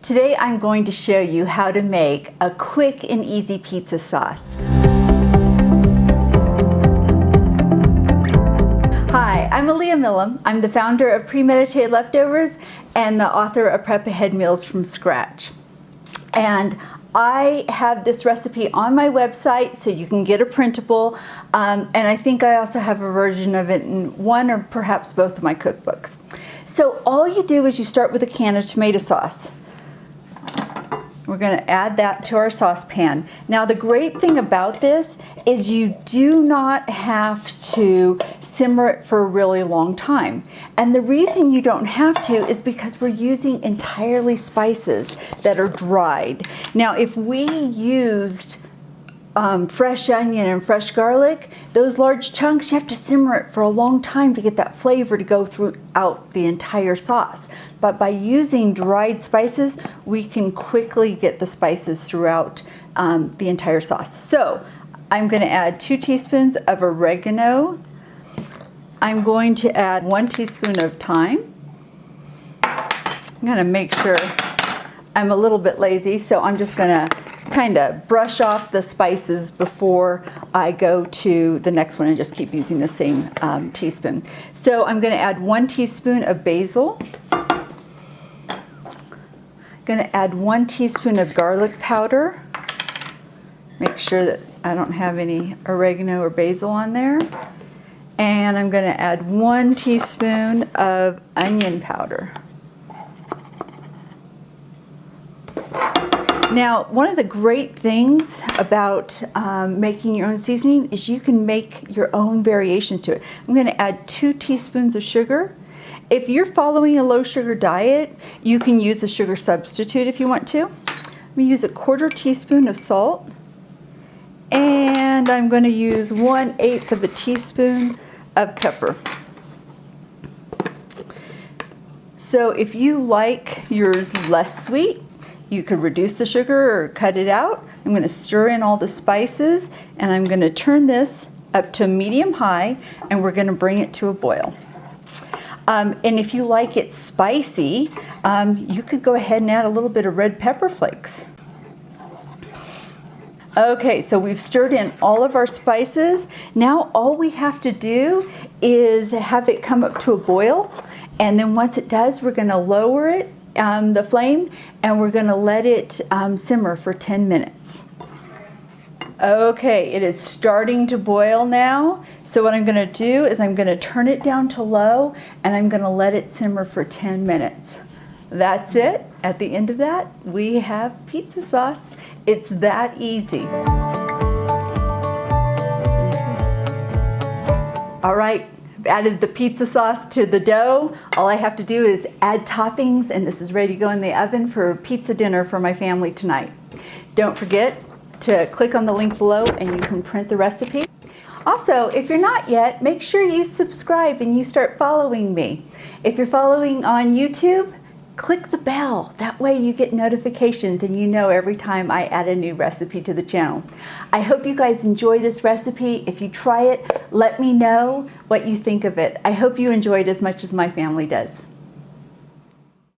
Today I'm going to show you how to make a quick and easy pizza sauce. Hi, I'm Aaliyah Millam. I'm the founder of Premeditated Leftovers and the author of Prep Ahead Meals from Scratch. And I have this recipe on my website so you can get a printable, and I think I also have a version of it in one or perhaps both of my cookbooks. So all you do is you start with a can of tomato sauce. We're going to add that to our saucepan. Now the great thing about this is you do not have to simmer it for a really long time. And the reason you don't have to is because we're using entirely spices that are dried. Now if we used fresh onion and fresh garlic, those large chunks, you have to simmer it for a long time to get that flavor to go throughout the entire sauce. But by using dried spices, we can quickly get the spices throughout the entire sauce. So I'm going to add 2 teaspoons of oregano. I'm going to add 1 teaspoon of thyme. I'm going to make sure I'm a little bit lazy, so I'm just going to kind of brush off the spices before I go to the next one and just keep using the same teaspoon. So I'm going to add 1 teaspoon of basil. Going to add 1 teaspoon of garlic powder. Make sure that I don't have any oregano or basil on there. And I'm going to add 1 teaspoon of onion powder. Now, one of the great things about making your own seasoning is you can make your own variations to it. I'm going to add 2 teaspoons of sugar. If you're following a low sugar diet, you can use a sugar substitute if you want to. I'm going to use a 1/4 teaspoon of salt. And I'm going to use 1/8 of a teaspoon of pepper. So if you like yours less sweet, you could reduce the sugar or cut it out. I'm going to stir in all the spices and I'm going to turn this up to medium-high and we're going to bring it to a boil. And if you like it spicy, you could go ahead and add a little bit of red pepper flakes. Okay, so we've stirred in all of our spices. Now all we have to do is have it come up to a boil, and then once it does, we're going to lower it, the flame, and we're going to let it simmer for 10 minutes. Okay, it is starting to boil now. So what I'm going to do is I'm going to turn it down to low and I'm going to let it simmer for 10 minutes. That's it. At the end of that, we have pizza sauce. It's that easy. All right. I've added the pizza sauce to the dough. All I have to do is add toppings and this is ready to go in the oven for pizza dinner for my family tonight. Don't forget to click on the link below and you can print the recipe. Also, if you're not yet, make sure you subscribe and you start following me. If you're following on YouTube, click the bell. That way you get notifications and you know every time I add a new recipe to the channel. I hope you guys enjoy this recipe. If you try it, let me know what you think of it. I hope you enjoy it as much as my family does.